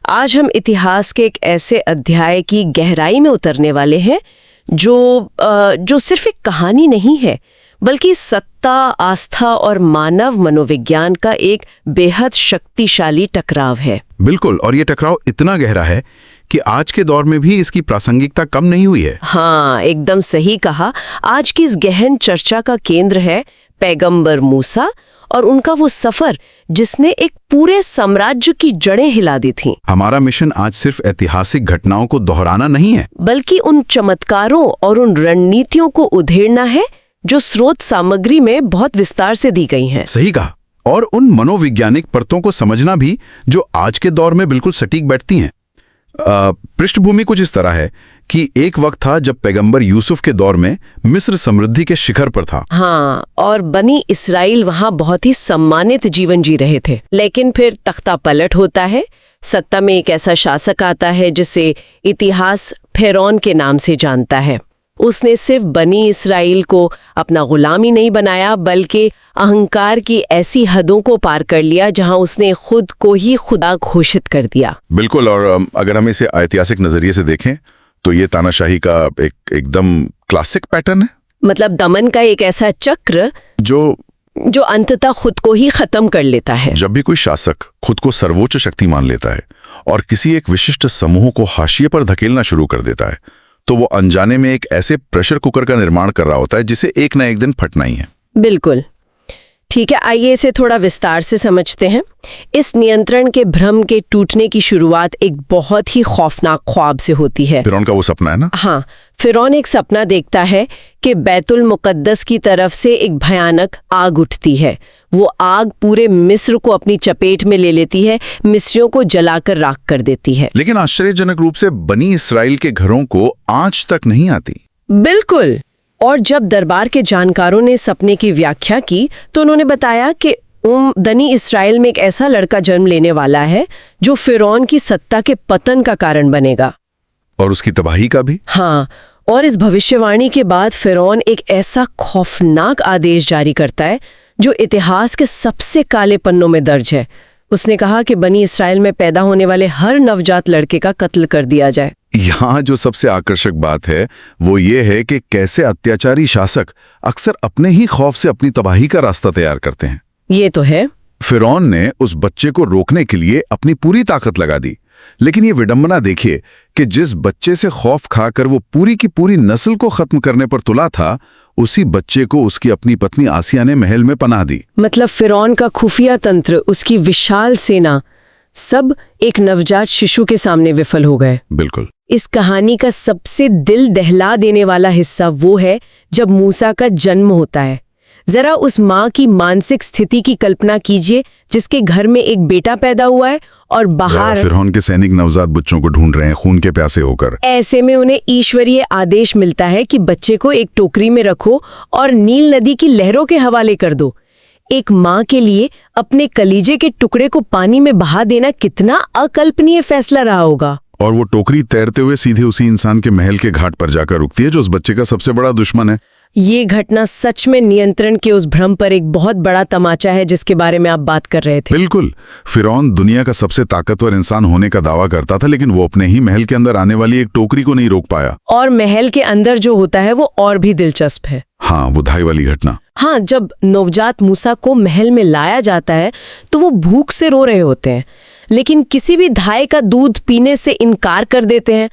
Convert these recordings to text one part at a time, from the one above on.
आज हम इतिहास के एक ऐसे अध्याय की गहराई में उतरने वाले हैं जो सिर्फ एक कहानी नहीं है, बल्कि सत्ता, आस्था और मानव मनोविज्ञान का एक बेहद शक्तिशाली टकराव है। बिल्कुल, और ये टकराव इतना गहरा है कि आज के दौर में भी इसकी प्रासंगिकता कम नहीं हुई है। हाँ, एकदम सही कहा। आज की इस गहन चर्चा का केंद्र है पैगंबर मूसा और उनका वो सफर जिसने एक पूरे साम्राज्य की जड़ें हिला दी थीं। हमारा मिशन आज सिर्फ ऐतिहासिक घटनाओं को दोहराना नहीं है, बल्कि उन चमत्कारों और उन रणनीतियों को उधेड़ना है जो स्रोत सामग्री में बहुत विस्तार से दी गई हैं। सही कहा, और उन मनोवैज्ञानिक परतों को समझना भी जो आज के दौर में बिल्कुल सटीक बैठती हैं। पृष्ठभूमि कुछ इस तरह है कि एक वक्त था जब पैगंबर यूसुफ के दौर में मिस्र समृद्धि के शिखर पर था। हाँ, और बनी इसराइल वहाँ बहुत ही सम्मानित जीवन जी रहे थे। लेकिन फिर तख्ता पलट होता है, सत्ता में एक ऐसा शासक आता है जिसे इतिहास फिरौन के नाम से जानता है। उसने सिर्फ बनी इसराइल को अपना गुलाम ही नहीं बनाया, बल्कि अहंकार की ऐसी हदों को पार कर लिया जहां उसने खुद को ही खुदा घोषित कर दिया। बिल्कुल, और अगर हम इसे ऐतिहासिक नजरिए से देखें तो ये तानाशाही का एकदम क्लासिक पैटर्न है। मतलब दमन का एक ऐसा चक्र जो अंततः खुद को ही खत्म कर लेता है। जब भी कोई शासक खुद को सर्वोच्च शक्ति मान लेता है और किसी एक विशिष्ट समूह को हाशिए पर धकेलना शुरू कर देता है, तो वो अनजाने में एक ऐसे प्रेशर कुकर का निर्माण कर रहा होता है जिसे एक ना एक दिन फटना ही है। बिल्कुल ठीक है, आइए इसे थोड़ा विस्तार से समझते हैं। इस नियंत्रण के भ्रम के टूटने की शुरुआत एक बहुत ही खौफनाक ख्वाब से होती है। फिरौन का वो सपना है ना? हाँ, फिरौन एक सपना देखता है कि बैतुल मुकद्दस की तरफ से एक भयानक आग उठती है। वो आग पूरे मिस्र को अपनी चपेट में ले लेती है, मिस्रियों को जलाकर राख कर देती है। लेकिन आश्चर्यजनक रूप से बनी इसराइल के घरों को आंच तक नहीं आती। बिल्कुल, और जब दरबार के जानकारों ने सपने की व्याख्या की तो उन्होंने बताया कि बनी इसराइल में एक ऐसा लड़का जन्म लेने वाला है जो फिरौन की सत्ता के पतन का कारण बनेगा और उसकी तबाही का भी। हाँ, और इस भविष्यवाणी के बाद फिरौन एक ऐसा खौफनाक आदेश जारी करता है जो इतिहास के सबसे काले पन्नों में दर्ज है। उसने कहा कि बनी इसराइल में पैदा होने वाले हर नवजात लड़के का कत्ल कर दिया जाए। यहाँ जो सबसे आकर्षक बात है वो ये है कि कैसे अत्याचारी शासक अक्सर अपने ही खौफ से अपनी तबाही का रास्ता तैयार करते हैं। ये तो है। फिरौन ने उस बच्चे को रोकने के लिए अपनी पूरी ताकत लगा दी, लेकिन ये विडंबना देखिए कि जिस बच्चे से खौफ खाकर वो पूरी की पूरी नस्ल को खत्म करने पर तुला था, उसी बच्चे को उसकी अपनी पत्नी आसिया ने महल में पनाह दी। मतलब फिरौन का खुफिया तंत्र, उसकी विशाल सेना, सब एक नवजात शिशु के सामने विफल हो गए। बिल्कुल। इस कहानी का सबसे दिल दहला देने वाला हिस्सा वो है जब मूसा का जन्म होता है। जरा उस माँ की मानसिक स्थिति की कल्पना कीजिए जिसके घर में एक बेटा पैदा हुआ है और बाहर फिरौन के सैनिक नवजात बच्चों को ढूंढ रहे हैं खून के प्यासे होकर। ऐसे में उन्हें ईश्वरीय आदेश मिलता है कि बच्चे को एक टोकरी में रखो और नील नदी की लहरों के हवाले कर दो। एक माँ के लिए अपने कलीजे के टुकड़े को पानी में बहा देना कितना अकल्पनीय फैसला रहा होगा। और वो टोकरी तैरते हुए सीधे उसी इंसान के महल के घाट पर जाकर रुकती है जो उस बच्चे का सबसे बड़ा दुश्मन है। ये घटना सच में नियंत्रण के उस भ्रम पर एक बहुत बड़ा तमाचा है जिसके बारे में आप बात कर रहे थे। बिल्कुल, फिरौन दुनिया का सबसे ताकतवर इंसान होने का दावा करता था, लेकिन वो अपने ही महल के अंदर आने वाली एक टोकरी को नहीं रोक पाया। और महल के अंदर जो होता है वो और भी दिलचस्प है। हाँ, वो धाई वाली घटना। हाँ, जब नवजात मूसा को महल में लाया जाता है तो वो भूख से रो रहे होते हैं, लेकिन किसी भी धाय का दूध पीने से इनकार कर देते हैं।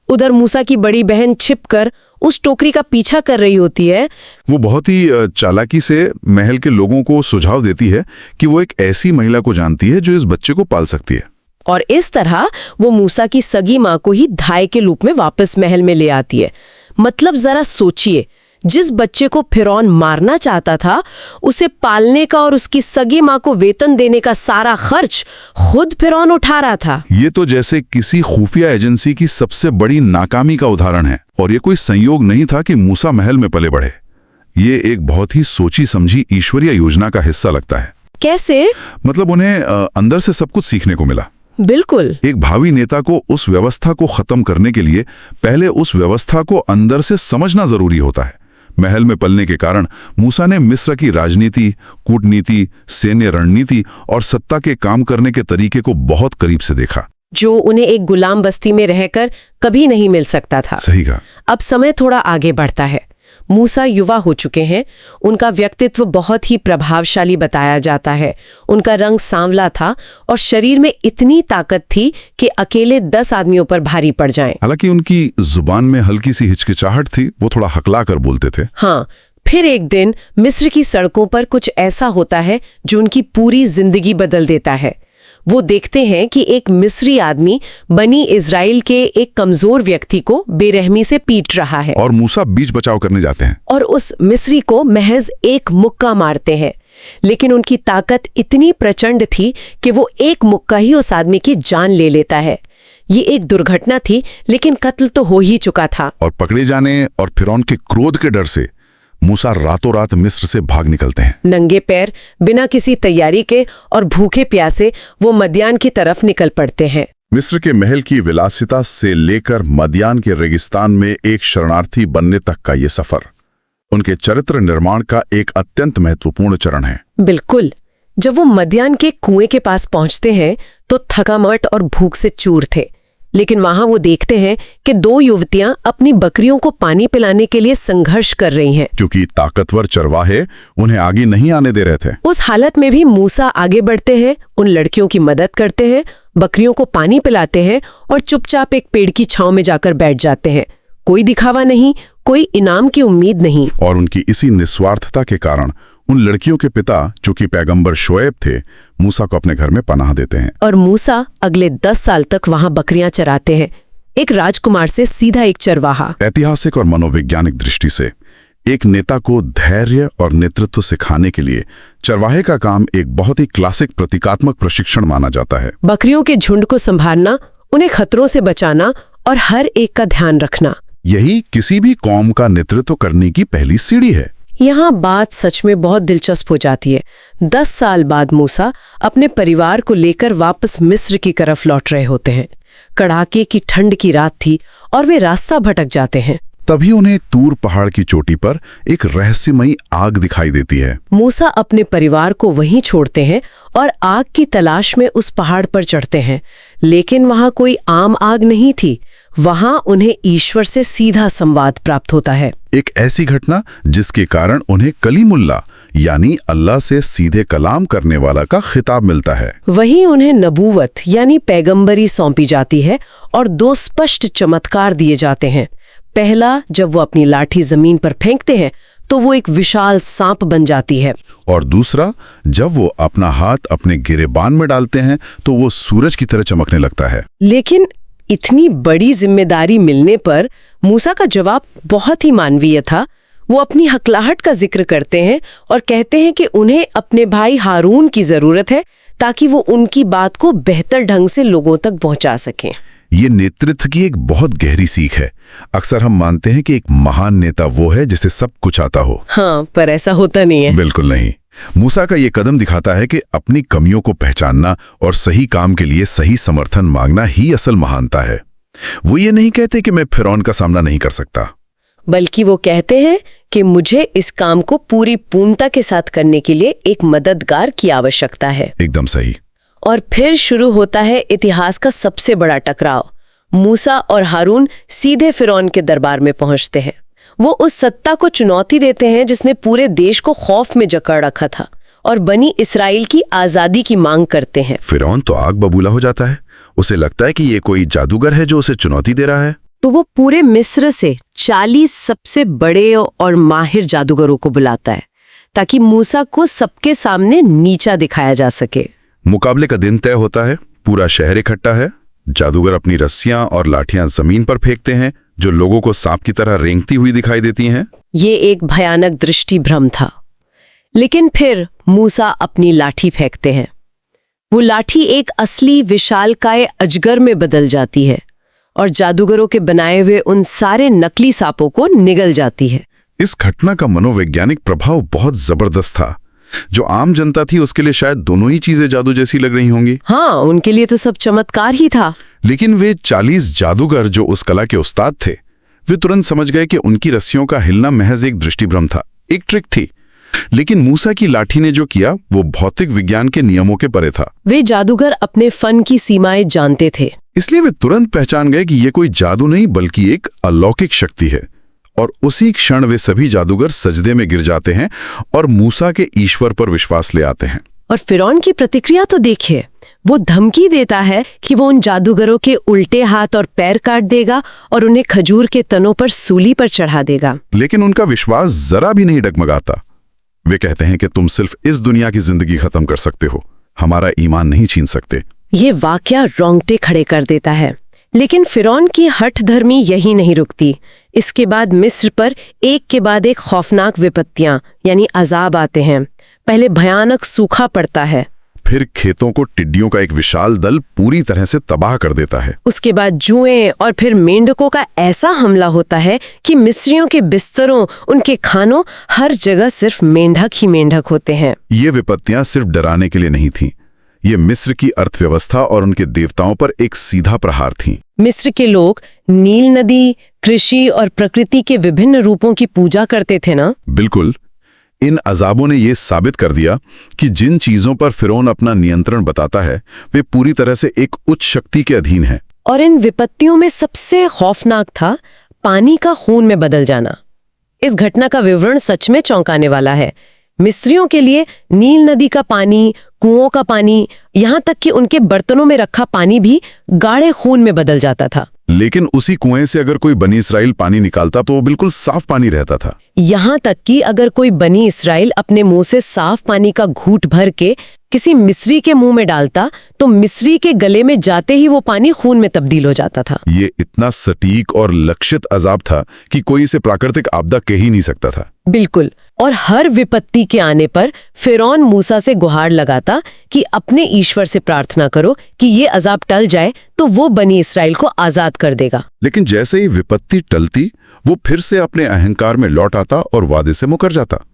उधर मूसा की बड़ी बहन छिपकर उस टोकरी का पीछा कर रही होती है। वो बहुत ही चालाकी से महल के लोगों को सुझाव देती है कि वो एक ऐसी महिला को जानती है जो इस बच्चे को पाल सकती है, और इस तरह वो मूसा की सगी माँ को ही धाय के रूप में वापस महल में ले आती है। मतलब जरा सोचिए, जिस बच्चे को फिरौन मारना चाहता था उसे पालने का और उसकी सगी माँ को वेतन देने का सारा खर्च खुद फिरौन उठा रहा था। ये तो जैसे किसी खुफिया एजेंसी की सबसे बड़ी नाकामी का उदाहरण है। और ये कोई संयोग नहीं था कि मूसा महल में पले बढ़े। ये एक बहुत ही सोची समझी ईश्वरीय योजना का हिस्सा लगता है। कैसे? मतलब उन्हें अंदर से सब कुछ सीखने को मिला। बिल्कुल। एक भावी नेता को उस व्यवस्था को खत्म करने के लिए पहले उस व्यवस्था को अंदर से समझना जरूरी होता है। महल में पलने के कारण मूसा ने मिस्र की राजनीति, कूटनीति, सैन्य रणनीति और सत्ता के काम करने के तरीके को बहुत करीब से देखा। जो उन्हें एक गुलाम बस्ती में रहकर कभी नहीं मिल सकता था। सही कहा। अब समय थोड़ा आगे बढ़ता है। मूसा युवा हो चुके हैं। उनका व्यक्तित्व बहुत ही प्रभावशाली बताया जाता है। उनका रंग सांवला था और शरीर में इतनी ताकत थी कि अकेले 10 आदमियों पर भारी पड़ जाएं। हालांकि उनकी जुबान में हल्की सी हिचकिचाहट थी, वो थोड़ा हकला कर बोलते थे। हाँ, फिर एक दिन मिस्र की सड़कों पर कुछ ऐसा होता है जो उनकी पूरी जिंदगी बदल देता है। वो देखते हैं कि एक मिस्री आदमी बनी इजराइल के एक कमजोर व्यक्ति को बेरहमी से पीट रहा है और मूसा बीच बचाव करने जाते हैं और उस मिस्री को महज एक मुक्का मारते हैं। लेकिन उनकी ताकत इतनी प्रचंड थी कि वो एक मुक्का ही उस आदमी की जान ले लेता है। ये एक दुर्घटना थी, लेकिन कत्ल तो हो ही चुका था। और पकड़े जाने और फिरौन के क्रोध के डर से मूसा रातों रात मिस्र से भाग निकलते हैं। नंगे पैर, बिना किसी तैयारी के और भूखे प्यासे वो मदियान की तरफ निकल पड़ते हैं। मिस्र के महल की विलासिता से लेकर मदियान के रेगिस्तान में एक शरणार्थी बनने तक का ये सफर उनके चरित्र निर्माण का एक अत्यंत महत्वपूर्ण चरण है। बिल्कुल। जब वो मदियान के कुएं के पास पहुंचते हैं तो थकामट और भूख से चूर थे, लेकिन वहां वो देखते हैं कि 2 युवतियां अपनी बकरियों को पानी पिलाने के लिए संघर्ष कर रही हैं, क्योंकि ताकतवर चरवाहे उन्हें आगे नहीं आने दे रहे थे। उस हालत में भी मूसा आगे बढ़ते हैं, उन लड़कियों की मदद करते हैं, बकरियों को पानी पिलाते हैं और चुपचाप एक पेड़ की छांव में जाकर बैठ जाते हैं। कोई दिखावा नहीं, कोई इनाम की उम्मीद नहीं। और उनकी इसी निस्वार्थता के कारण उन लड़कियों के पिता, जो कि पैगंबर शोएब थे, मूसा को अपने घर में पनाह देते हैं। और मूसा अगले 10 साल तक वहां बकरियां चराते हैं, एक राजकुमार से सीधा एक चरवाहा। ऐतिहासिक और मनोवैज्ञानिक दृष्टि से एक नेता को धैर्य और नेतृत्व सिखाने के लिए चरवाहे का काम एक बहुत ही क्लासिक प्रतीकात्मक प्रशिक्षण माना जाता है। बकरियों के झुंड को संभालना, उन्हें खतरों से बचाना और हर एक का ध्यान रखना, यही किसी भी कौम का नेतृत्व करने की पहली सीढ़ी है। यहाँ बात सच में बहुत दिलचस्प हो जाती है। 10 साल बाद मूसा अपने परिवार को लेकर वापस मिस्र की तरफ लौट रहे होते हैं। कड़ाके की ठंड की रात थी और वे रास्ता भटक जाते हैं। तभी उन्हें तूर पहाड़ की चोटी पर एक रहस्यमयी आग दिखाई देती है। मूसा अपने परिवार को वहीं छोड़ते हैं और आग की तलाश में उस पहाड़ पर चढ़ते हैं, लेकिन वहां कोई आम आग नहीं थी। वहां उन्हें ईश्वर से सीधा संवाद प्राप्त होता है। एक ऐसी घटना जिसके कारण उन्हें कलीमुल्ला यानी अल्लाह से सीधे कलाम करने वाला का खिताब मिलता है। वहीं उन्हें नबूवत यानी पैगंबरी सौंपी जाती है और 2 स्पष्ट चमत्कार दिए जाते हैं। पहला, जब वो अपनी लाठी जमीन पर फेंकते हैं तो वो एक विशाल सांप बन जाती है, और दूसरा, जब वो अपना हाथ अपने गिरेबान में डालते हैं तो वो सूरज की तरह चमकने लगता है। लेकिन इतनी बड़ी जिम्मेदारी मिलने पर मूसा का जवाब बहुत ही मानवीय था। वो अपनी हकलाहट का जिक्र करते हैं और कहते हैं कि उन्हें अपने भाई हारून की जरूरत है ताकि वो उनकी बात को बेहतर ढंग से लोगों तक पहुंचा सकें। ये नेतृत्व की एक बहुत गहरी सीख है। अक्सर हम मानते हैं कि एक महान नेता वो है जिसे सब कुछ आता हो। हाँ, पर ऐसा होता नहीं है। बिल्कुल नहीं। मूसा का ये कदम दिखाता है कि अपनी कमियों को पहचानना और सही काम के लिए सही समर्थन मांगना ही असल महानता है। वो ये नहीं कहते कि मैं फिरौन का सामना नहीं कर सकता, बल्कि वो कहते हैं कि मुझे इस काम को पूरी पूर्णता के साथ करने के लिए एक मददगार की आवश्यकता है। एकदम सही। और फिर शुरू होता है इतिहास का सबसे बड़ा टकराव। मूसा और हारून सीधे फिरौन के दरबार में पहुंचते हैं। वो उस सत्ता को चुनौती देते हैं जिसने पूरे देश को खौफ में जकड़ रखा था और बनी इस्राएल की आजादी की मांग करते हैं। फिरौन तो आग बबूला हो जाता है। उसे लगता है कि ये कोई जादूगर है जो उसे चुनौती दे रहा है। तो वो पूरे मिस्र से 40 सबसे बड़े और माहिर जादूगरों को बुलाता है ताकि मूसा को सबके सामने नीचा दिखाया जा सके। मुकाबले का दिन तय होता है। पूरा शहर इकट्ठा है। जादूगर अपनी रस्सियां और लाठियां जमीन पर फेंकते हैं जो लोगों को सांप की तरह रेंगती हुई दिखाई देती हैं। ये एक भयानक दृष्टि भ्रम था। लेकिन फिर मूसा अपनी लाठी फेंकते हैं। वो लाठी एक असली विशालकाय अजगर में बदल जाती है और जादूगरों के बनाए हुए उन सारे नकली सांपों को निगल जाती है। इस घटना का मनोवैज्ञानिक प्रभाव बहुत जबरदस्त था। जो आम जनता थी उसके लिए शायद दोनों ही चीजें जादू जैसी लग रही होंगी। हाँ, उनके लिए तो सब चमत्कार ही था। लेकिन वे 40 जादूगर जो उस कला के उस्ताद थे, वे तुरंत समझ गए कि उनकी रस्सियों का हिलना महज एक दृष्टिभ्रम था, एक ट्रिक थी। लेकिन मूसा की लाठी ने जो किया वो भौतिक विज्ञान के नियमों के परे था। वे जादूगर अपने फन की सीमाएं जानते थे, इसलिए वे तुरंत पहचान गए कि ये कोई जादू नहीं बल्कि एक अलौकिक शक्ति है। और उसी क्षण वे सभी जादूगर सजदे में गिर जाते हैं और मूसा के ईश्वर पर विश्वास ले आते हैं। और फिरौन की प्रतिक्रिया तो देखिए, वो धमकी देता है कि वो उन जादूगरों के उल्टे हाथ और पैर काट देगा और उन्हें खजूर के तनों पर सूली पर चढ़ा देगा। लेकिन उनका विश्वास जरा भी नहीं डगमगाता। वे कहते हैं कि तुम सिर्फ इस दुनिया की जिंदगी खत्म कर सकते हो, हमारा ईमान नहीं छीन सकते। ये वाकया रोंगटे खड़े कर देता है। लेकिन फिरौन की हठधर्मी यही नहीं रुकती। इसके बाद मिस्र पर एक के बाद एक खौफनाक विपत्तियां यानी अजाब आते हैं। पहले भयानक सूखा पड़ता है, फिर खेतों को टिड्डियों का एक विशाल दल पूरी तरह से तबाह कर देता है। उसके बाद जुएं और फिर मेंढकों का ऐसा हमला होता है कि मिस्रियों के बिस्तरों, उनके खानों, हर जगह सिर्फ मेंढक ही मेंढक होते हैं। ये विपत्तियां सिर्फ डराने के लिए नहीं थीं, ये मिस्र की अर्थव्यवस्था और उनके देवताओं पर एक सीधा प्रहार थीं। मिस्र के लोग नील नदी, कृषि और प्रकृति के विभिन्न रूपों की पूजा करते थे ना। बिल्कुल। इन अजाबों ने यह साबित कर दिया कि जिन चीजों पर फिरौन अपना नियंत्रण बताता है वे पूरी तरह से एक उच्च शक्ति के अधीन हैं। और इन विपत्तियों में सबसे खौफनाक था पानी का खून में बदल जाना। इस घटना का विवरण सच में चौंकाने वाला है। मिस्रियों के लिए नील नदी का पानी, कुओं का पानी, यहाँ तक कि उनके बर्तनों में रखा पानी भी गाढ़े खून में बदल जाता था। लेकिन उसी कुएं से अगर कोई बनी इसराइल पानी निकालता तो वो बिल्कुल साफ पानी रहता था। यहाँ तक कि अगर कोई बनी इसराइल अपने मुंह से साफ पानी का घूंट भर के किसी मिस्री के मुंह में डालता तो मिस्री के गले में जाते ही वो पानी खून में तब्दील हो जाता था। ये इतना सटीक और लक्षित अजाब था कि कोई इसे प्राकृतिक आपदा कह ही नहीं सकता था। बिल्कुल। और हर विपत्ति के आने पर फिरौन मूसा से गुहार लगाता कि अपने ईश्वर से प्रार्थना करो कि ये अजाब टल जाए तो वो बनी इसराइल को आजाद कर देगा। लेकिन जैसे ही विपत्ति टलती वो फिर से अपने अहंकार में लौट आता और वादे से मुकर जाता।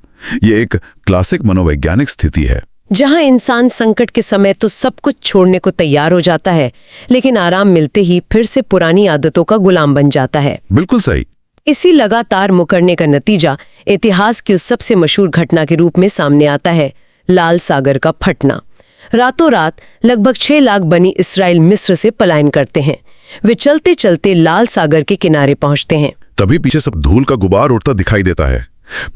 ये एक क्लासिक मनोवैज्ञानिक स्थिति है जहां इंसान संकट के समय तो सब कुछ छोड़ने को तैयार हो जाता है, लेकिन आराम मिलते ही फिर से पुरानी आदतों का गुलाम बन जाता है। बिल्कुल सही। इसी लगातार मुकरने का नतीजा इतिहास की उस सबसे मशहूर घटना के रूप में सामने आता है, लाल सागर का फटना। रातों रात लगभग 6 लाख बनी इसराइल मिस्र से पलायन करते हैं। वे चलते चलते लाल सागर के किनारे पहुंचते हैं। तभी पीछे सब धूल का गुबार उड़ता दिखाई देता है।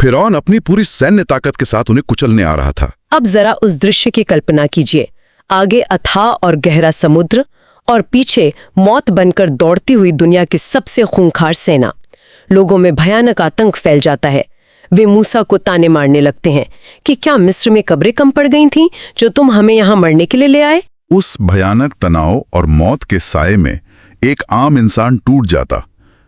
फिरौन अपनी पूरी सैन्य ताकत के साथ उन्हें कुचलने आ रहा था। अब जरा उस दृश्य की कल्पना कीजिए। आगे अथाह और गहरा समुद्र और पीछे मौत बनकर दौड़ती हुई दुनिया की सबसे खूंखार सेना। लोगों में भयानक आतंक फैल जाता है। वे मूसा को ताने मारने लगते हैं कि क्या मिस्र में कब्रें कम पड़ गई थीं जो तुम हमें यहाँ मरने के लिए ले आए। उस भयानक तनाव और मौत के साए में एक आम इंसान टूट जाता,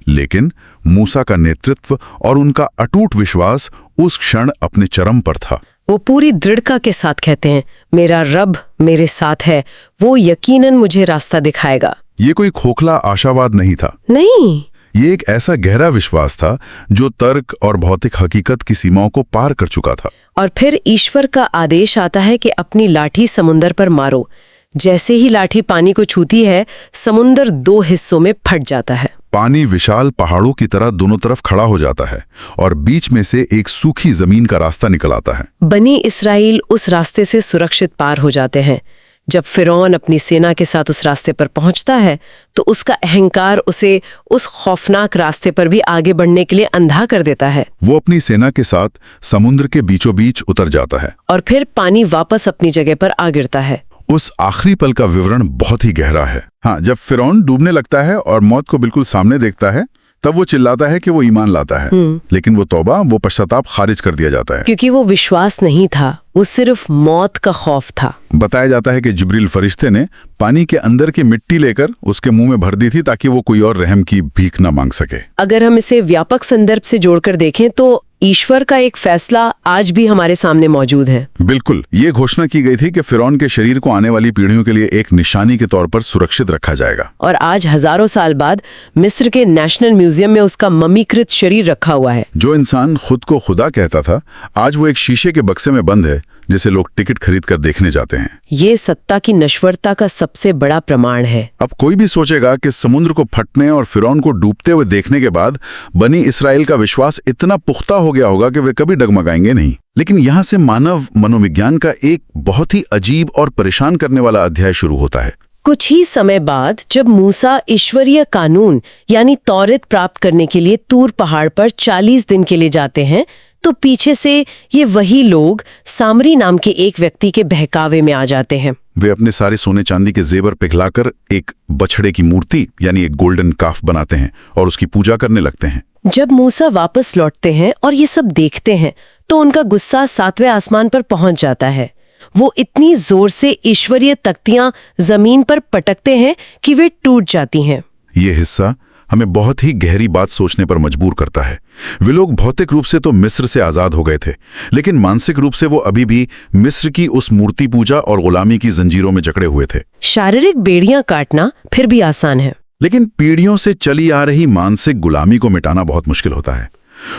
लेकिन मूसा का नेतृत्व और उनका अटूट विश्वास उस क्षण अपने चरम पर था। वो पूरी दृढ़ता के साथ कहते हैं, मेरा रब मेरे साथ है, वो यकीनन मुझे रास्ता दिखाएगा। ये कोई खोखला आशावाद नहीं था। नहीं, ये एक ऐसा गहरा विश्वास था जो तर्क और भौतिक हकीकत की सीमाओं को पार कर चुका था। और फिर ईश्वर का आदेश आता है कि अपनी लाठी समुंदर पर मारो। जैसे ही लाठी पानी को छूती है, समुंदर 2 हिस्सों में फट जाता है। पानी विशाल पहाड़ों की तरह दोनों तरफ खड़ा हो जाता है और बीच में से एक सूखी जमीन का रास्ता निकल आता है। बनी इसराइल उस रास्ते से सुरक्षित पार हो जाते हैं। जब फिरौन अपनी सेना के साथ उस रास्ते पर पहुंचता है तो उसका अहंकार उसे उस खौफनाक रास्ते पर भी आगे बढ़ने के लिए अंधा कर देता है। वो अपनी सेना के साथ समुद्र के बीचों बीच उतर जाता है और फिर पानी वापस अपनी जगह पर आ गिरता है। उस आखिरी पल का विवरण बहुत ही गहरा है। हाँ, जब फिरौन डूबने लगता है और मौत को बिल्कुल सामने देखता है तब वो चिल्लाता है कि वो ईमान लाता है, लेकिन वो तौबा, वो पश्चाताप खारिज कर दिया जाता है क्योंकि वो विश्वास नहीं था, वो सिर्फ मौत का खौफ था। बताया जाता है कि जिब्रील फरिश्ते ने पानी के अंदर की मिट्टी लेकर उसके मुंह में भर दी थी ताकि वो कोई और रहम की भीख न मांग सके। अगर हम इसे व्यापक संदर्भ से जोड़कर देखें तो ईश्वर का एक फैसला आज भी हमारे सामने मौजूद है। बिल्कुल। ये घोषणा की गई थी कि फिरौन के शरीर को आने वाली पीढ़ियों के लिए एक निशानी के तौर पर सुरक्षित रखा जाएगा। और आज हजारों साल बाद मिस्र के नेशनल म्यूजियम में उसका मम्मीकृत शरीर रखा हुआ है। जो इंसान खुद को खुदा कहता था, आज वो एक शीशे के बक्से में बंद है जिसे लोग टिकट खरीद कर देखने जाते हैं। ये सत्ता की नश्वरता का सबसे बड़ा प्रमाण है। अब कोई भी सोचेगा कि समुद्र को फटने और फिरौन को डूबते हुए देखने के बाद बनी इसराइल का विश्वास इतना पुख्ता हो गया होगा कि वे कभी डगमगाएंगे नहीं। लेकिन यहाँ से मानव मनोविज्ञान का एक बहुत ही अजीब और परेशान करने वाला अध्याय शुरू होता है। कुछ ही समय बाद जब मूसा ईश्वरीय कानून यानी तौरेत प्राप्त करने के लिए तूर पहाड़ पर 40 दिन के लिए जाते हैं, तो पीछे से ये वही लोग सामरी नाम के एक व्यक्ति के बहकावे में आ जाते हैं। वे अपने सारे सोने चांदी के जेवर पिघलाकर एक बछड़े की मूर्ति यानी एक गोल्डन काफ बनाते हैं और उसकी पूजा करने लगते हैं। जब मूसा वापस लौटते हैं और ये सब देखते हैं तो उनका गुस्सा 7वें आसमान पर पहुंच जाता है। वो इतनी जोर से ईश्वरीय तख्तियां जमीन पर पटकते हैं कि वे टूट जाती हैं। ये हिस्सा हमें बहुत ही गहरी बात सोचने पर मजबूर करता है। वे लोग भौतिक रूप से तो मिस्र से आजाद हो गए थे, लेकिन मानसिक रूप से वो अभी भी मिस्र की उस मूर्ति पूजा और गुलामी की जंजीरों में जकड़े हुए थे। शारीरिक बेड़ियां काटना फिर भी आसान है, लेकिन पीढ़ियों से चली आ रही मानसिक गुलामी को मिटाना बहुत मुश्किल होता है।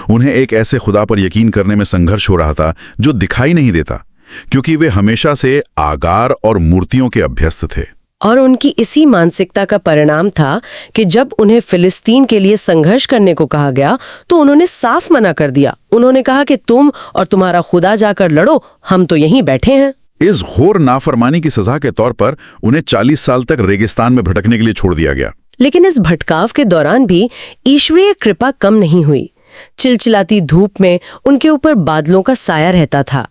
उन्हें एक ऐसे खुदा पर यकीन करने में संघर्ष हो रहा था जो दिखाई नहीं देता, क्योंकि वे हमेशा से आगार और मूर्तियों के अभ्यस्त थे। और उनकी इसी मानसिकता का परिणाम था कि जब उन्हें फिलिस्तीन के लिए संघर्ष करने को कहा गया तो उन्होंने साफ मना कर दिया। उन्होंने कहा कि तुम और तुम्हारा खुदा जाकर लड़ो, हम तो यहीं बैठे हैं। इस घोर नाफरमानी की सजा के तौर पर उन्हें 40 साल तक रेगिस्तान में भटकने के लिए छोड़ दिया गया। लेकिन इस भटकाव के दौरान भी ईश्वरीय कृपा कम नहीं हुई। चिलचिलाती धूप में उनके ऊपर बादलों का साया रहता था।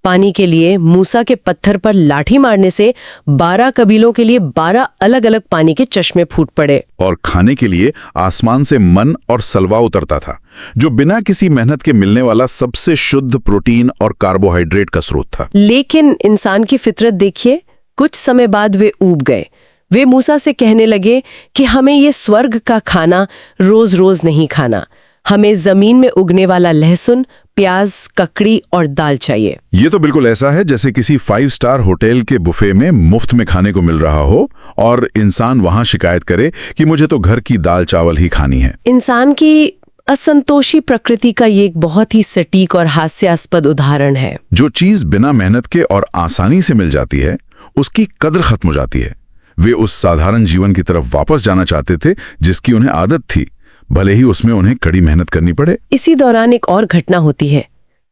पानी के लिए मूसा के पत्थर पर लाठी मारने से 12 कबीलों के लिए 12 अलग अलग पानी के चश्मे फूट पड़े। और खाने के लिए आसमान से मन और सलवा उतरता था, जो बिना किसी मेहनत के मिलने वाला सबसे शुद्ध प्रोटीन और कार्बोहाइड्रेट का स्रोत था। लेकिन इंसान की फितरत देखिए, कुछ समय बाद वे ऊब गए। वे मूसा से कहने लगे कि हमें ये स्वर्ग का खाना रोज रोज नहीं खाना, हमें जमीन में उगने वाला लहसुन, प्याज, ककड़ी और दाल चाहिए। ये तो बिल्कुल ऐसा है जैसे किसी 5 स्टार होटल के बुफे में मुफ्त में खाने को मिल रहा हो और इंसान वहां शिकायत करे कि मुझे तो घर की दाल चावल ही खानी है। इंसान की असंतोषी प्रकृति का ये एक बहुत ही सटीक और हास्यास्पद उदाहरण है। जो चीज बिना मेहनत के और आसानी से मिल जाती है, उसकी कद्र खत्म हो जाती है। वे उस साधारण जीवन की तरफ वापस जाना चाहते थे जिसकी उन्हें आदत थी, भले ही उसमें उन्हें कड़ी मेहनत करनी पड़े। इसी दौरान एक और घटना होती है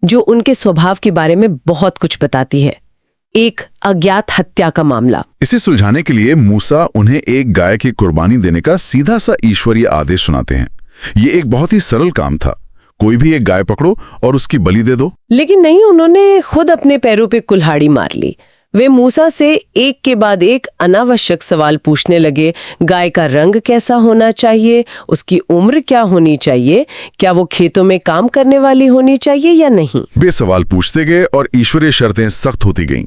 जो उनके स्वभाव के बारे में बहुत कुछ बताती है। एक अज्ञात हत्या का मामला। इसे सुलझाने के लिए मूसा उन्हें एक गाय की कुर्बानी देने का सीधा सा ईश्वरीय आदेश सुनाते हैं। ये एक बहुत ही सरल काम था, कोई भी एक गाय पकड़ो और उसकी बलि दे दो। लेकिन नहीं, उन्होंने खुद अपने पैरों पे कुल्हाड़ी मार ली। वे मूसा से एक के बाद एक अनावश्यक सवाल पूछने लगे। गाय का रंग कैसा होना चाहिए, उसकी उम्र क्या होनी चाहिए, क्या वो खेतों में काम करने वाली होनी चाहिए या नहीं। वे सवाल पूछते गए और ईश्वरीय शर्तें सख्त होती गईं।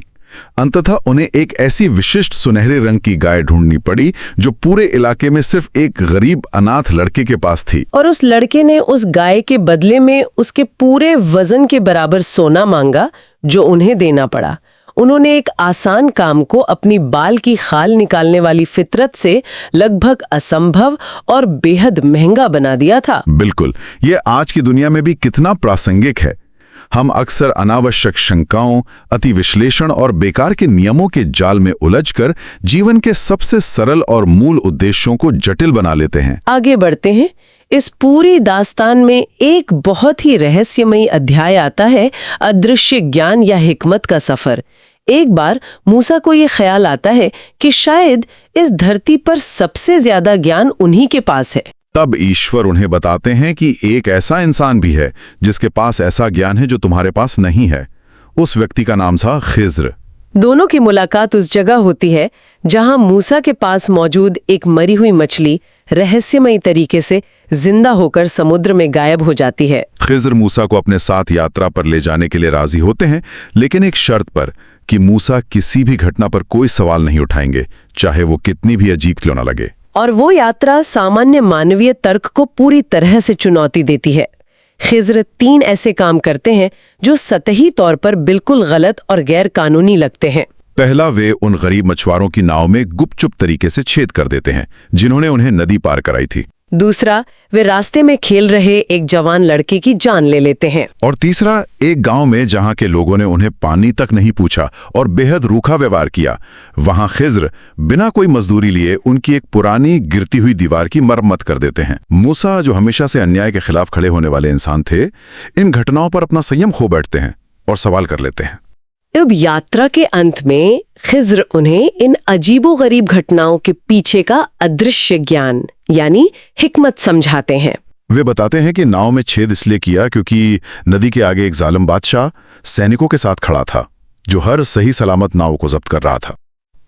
अंततः उन्हें एक ऐसी विशिष्ट सुनहरे रंग की गाय ढूंढनी पड़ी जो पूरे इलाके में सिर्फ एक गरीब अनाथ लड़के के पास थी। और उस लड़के ने उस गाय के बदले में उसके पूरे वजन के बराबर सोना मांगा, जो उन्हें देना पड़ा। उन्होंने एक आसान काम को अपनी बाल की खाल निकालने वाली फितरत से लगभग असंभव और बेहद महंगा बना दिया था। बिल्कुल, ये आज की दुनिया में भी कितना प्रासंगिक है। हम अक्सर अनावश्यक शंकाओं, अति विश्लेषण और बेकार के नियमों के जाल में उलझकर जीवन के सबसे सरल और मूल उद्देश्यों को जटिल बना लेते हैं। आगे बढ़ते हैं। इस पूरी दास्तान में एक बहुत ही रहस्यमयी अध्याय आता है, अदृश्य ज्ञान या हिकमत का सफर। एक बार मूसा को ये ख्याल आता है कि शायद इस धरती पर सबसे ज्यादा ज्ञान उन्हीं के पास है। तब ईश्वर उन्हें बताते हैं कि एक ऐसा इंसान भी है जिसके पास ऐसा ज्ञान है जो तुम्हारे पास नहीं है। उस व्यक्ति का नाम था खिज्र। दोनों की मुलाकात उस जगह होती है जहां मूसा के पास मौजूद एक मरी हुई मछली रहस्यमयी तरीके से जिंदा होकर समुद्र में गायब हो जाती है। खिज्र मूसा को अपने साथ यात्रा पर ले जाने के लिए राजी होते हैं, लेकिन एक शर्त पर कि मूसा किसी भी घटना पर कोई सवाल नहीं उठाएंगे, चाहे वो कितनी भी अजीब क्यों न लगे। और वो यात्रा सामान्य मानवीय तर्क को पूरी तरह से चुनौती देती है। खिज्र 3 ऐसे काम करते हैं जो सतही तौर पर बिल्कुल गलत और गैर कानूनी लगते हैं। पहला, वे उन गरीब मछुआरों की नाव में गुपचुप तरीके से छेद कर देते हैं जिन्होंने उन्हें नदी पार कराई थी। दूसरा, वे रास्ते में खेल रहे एक जवान लड़के की जान ले लेते हैं। और तीसरा, एक गांव में जहां के लोगों ने उन्हें पानी तक नहीं पूछा और बेहद रूखा व्यवहार किया, वहां खिज्र बिना कोई मजदूरी लिए उनकी एक पुरानी गिरती हुई दीवार की मरम्मत कर देते हैं। मूसा, जो हमेशा से अन्याय के खिलाफ खड़े होने वाले इंसान थे, इन घटनाओं पर अपना संयम खो बैठते हैं और सवाल कर लेते हैं। अब यात्रा के अंत में खिज्र उन्हें इन अजीबोगरीब घटनाओं के पीछे का अदृश्य ज्ञान यानी हिकमत समझाते हैं। वे बताते हैं कि नाव में छेद इसलिए किया क्योंकि नदी के आगे एक जालिम बादशाह सैनिकों के साथ खड़ा था, जो हर सही सलामत नाव को जब्त कर रहा था।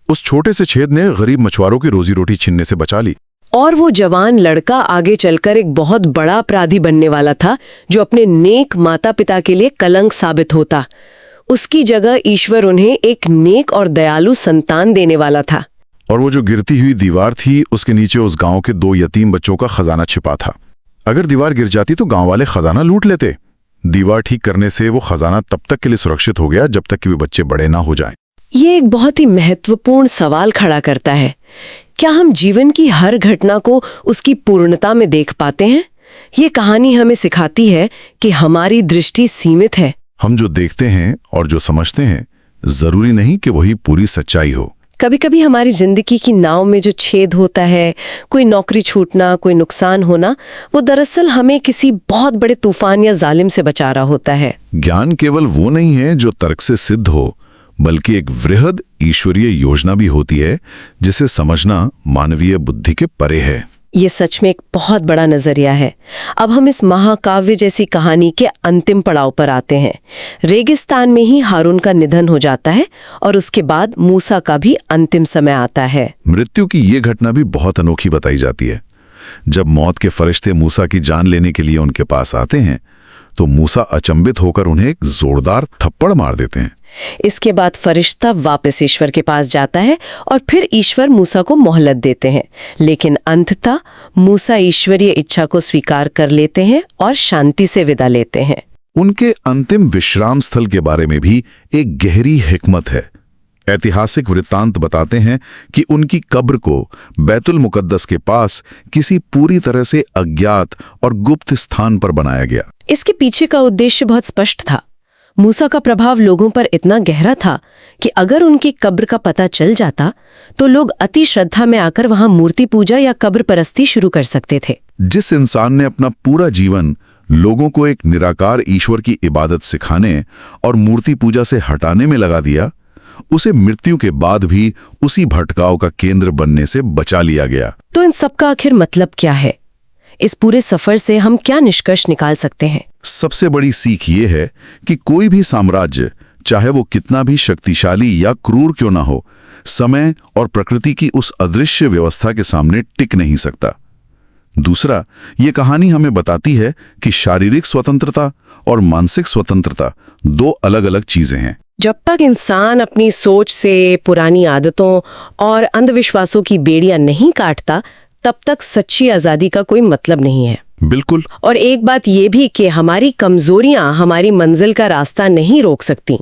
उस छोटे से छेद ने गरीब मछुआरों की रोजी रोटी छीनने से बचा ली। और वो जवान लड़का आगे चलकर एक बहुत बड़ा अपराधी बनने वाला था, जो अपने नेक माता पिता के लिए कलंक साबित होता। उसकी जगह ईश्वर उन्हें एक नेक और दयालु संतान देने वाला था। और वो जो गिरती हुई दीवार थी, उसके नीचे उस गांव के 2 यतीम बच्चों का खजाना छिपा था। अगर दीवार गिर जाती तो गांव वाले खजाना लूट लेते। दीवार ठीक करने से वो खजाना तब तक के लिए सुरक्षित हो गया जब तक कि वे बच्चे बड़े ना हो जाएं। ये एक बहुत ही महत्वपूर्ण सवाल खड़ा करता है। क्या हम जीवन की हर घटना को उसकी पूर्णता में देख पाते हैं? ये कहानी हमें सिखाती है कि हमारी दृष्टि सीमित है। हम जो देखते हैं और जो समझते हैं, जरूरी नहीं कि वही पूरी सच्चाई हो। कभी कभी हमारी जिंदगी की नाव में जो छेद होता है, कोई नौकरी छूटना, कोई नुकसान होना, वो दरअसल हमें किसी बहुत बड़े तूफान या जालिम से बचा रहा होता है। ज्ञान केवल वो नहीं है जो तर्क से सिद्ध हो, बल्कि एक वृहद ईश्वरीय योजना भी होती है जिसे समझना मानवीय बुद्धि के परे है। ये सच में एक बहुत बड़ा नजरिया है। अब हम इस महाकाव्य जैसी कहानी के अंतिम पड़ाव पर आते हैं। रेगिस्तान में ही हारून का निधन हो जाता है और उसके बाद मूसा का भी अंतिम समय आता है। मृत्यु की ये घटना भी बहुत अनोखी बताई जाती है। जब मौत के फरिश्ते मूसा की जान लेने के लिए उनके पास आते हैं, तो मूसा अचंभित होकर उन्हें एक जोरदार थप्पड़ मार देते हैं। इसके बाद फरिश्ता वापस ईश्वर के पास जाता है और फिर ईश्वर मूसा को मोहलत देते हैं, लेकिन अंततः मूसा ईश्वरीय इच्छा को स्वीकार कर लेते हैं और शांति से विदा लेते हैं। उनके अंतिम विश्राम स्थल के बारे में भी एक गहरी हिकमत है। ऐतिहासिक वृत्तांत बताते हैं कि उनकी कब्र को बैतुल मुकद्दस के पास किसी पूरी तरह से अज्ञात और गुप्त स्थान पर बनाया गया। इसके पीछे का उद्देश्य बहुत स्पष्ट था। मूसा का प्रभाव लोगों पर इतना गहरा था कि अगर उनकी कब्र का पता चल जाता तो लोग अति श्रद्धा में आकर वहां मूर्ति पूजा या कब्र परस्ती शुरू कर सकते थे। जिस इंसान ने अपना पूरा जीवन लोगों को एक निराकार ईश्वर की इबादत सिखाने और मूर्ति पूजा से हटाने में लगा दिया, उसे मृत्यु के बाद भी उसी भटकाव का केंद्र बनने से बचा लिया गया। तो इन सब का आखिर मतलब क्या है? इस पूरे सफर से हम क्या निष्कर्ष निकाल सकते हैं? सबसे बड़ी सीख ये है कि कोई भी साम्राज्य, चाहे वो कितना भी शक्तिशाली या क्रूर क्यों ना हो, समय और प्रकृति की उस अदृश्य व्यवस्था के सामने टिक नहीं सकता। दूसरा, ये कहानी हमें बताती है कि शारीरिक स्वतंत्रता और मानसिक स्वतंत्रता 2 अलग-अलग चीजें हैं। जब तक इंसान अपनी सोच से, पुरानी आदतों और अंधविश्वासों की बेड़ियां नहीं काटता, तब तक सच्ची आजादी का कोई मतलब नहीं है। बिल्कुल। और एक बात ये भी कि हमारी कमजोरियां हमारी मंजिल का रास्ता नहीं रोक सकती।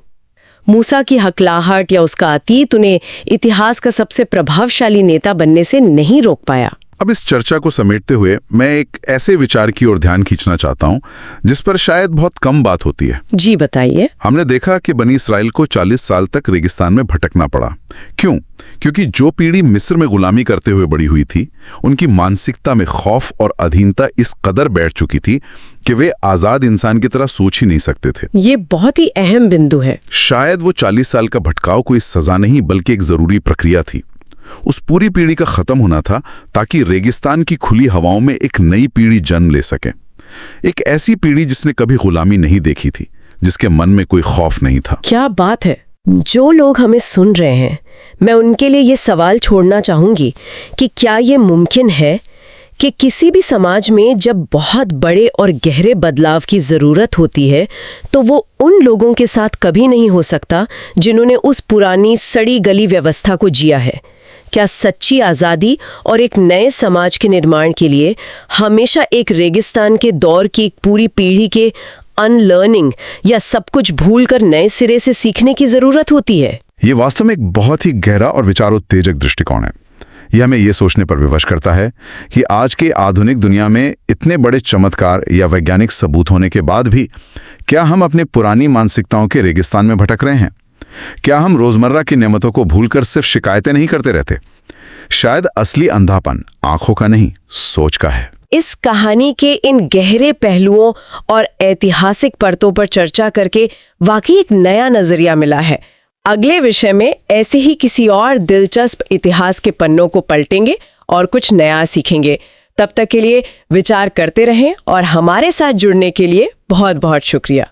मूसा की हकलाहट या उसका अतीत उन्हें इतिहास का सबसे प्रभावशाली नेता बनने से नहीं रोक पाया। अब इस चर्चा को समेटते हुए मैं एक ऐसे विचार की ओर ध्यान खींचना चाहता हूं जिस पर शायद बहुत कम बात होती है। जी बताइए। हमने देखा कि बनी इसराइल को 40 साल तक रेगिस्तान में भटकना पड़ा। क्यों? क्योंकि जो पीढ़ी मिस्र में गुलामी करते हुए बड़ी हुई थी, उनकी मानसिकता में खौफ और अधीनता इस कदर बैठ चुकी थी कि वे आजाद इंसान की तरह सोच ही नहीं सकते थे। ये बहुत ही अहम बिंदु है। शायद वो 40 साल का भटकाव कोई सजा नहीं बल्कि एक जरूरी प्रक्रिया थी। उस पूरी पीढ़ी का खत्म होना था ताकि रेगिस्तान की खुली हवाओं में एक नई पीढ़ी जन्म ले सके। एक ऐसी पीढ़ी जिसने कभी गुलामी नहीं देखी थी, जिसके मन में कोई खौफ नहीं था। क्या बात है। जो लोग हमें सुन रहे हैं, मैं उनके लिए ये सवाल छोड़ना चाहूंगी कि क्या ये मुमकिन है कि किसी भी समाज में जब बहुत बड़े और गहरे बदलाव की जरूरत होती है, तो वो उन लोगों के साथ कभी नहीं हो सकता जिन्होंने उस पुरानी सड़ी गली व्यवस्था को जिया है। क्या सच्ची आज़ादी और एक नए समाज के निर्माण के लिए हमेशा एक रेगिस्तान के दौर की एक पूरी पीढ़ी के अनलर्निंग या सब कुछ भूलकर नए सिरे से सीखने की जरूरत होती है? ये वास्तव में एक बहुत ही गहरा और विचारोत्तेजक दृष्टिकोण है। यह हमें ये सोचने पर विवश करता है कि आज के आधुनिक दुनिया में इतने बड़े चमत्कार या वैज्ञानिक सबूत होने के बाद भी क्या हम अपनी पुरानी मानसिकताओं के रेगिस्तान में भटक रहे हैं? क्या हम रोजमर्रा की नेमतों को भूलकर सिर्फ शिकायतें नहीं करते रहते? शायद असली अंधापन आंखों का नहीं, सोच का है। इस कहानी के इन गहरे पहलुओं और ऐतिहासिक परतों पर चर्चा करके वाकई एक नया नजरिया मिला है। अगले विषय में ऐसे ही किसी और दिलचस्प इतिहास के पन्नों को पलटेंगे और कुछ नया सीखेंगे। तब तक के लिए विचार करते रहें और हमारे साथ जुड़ने के लिए बहुत बहुत शुक्रिया।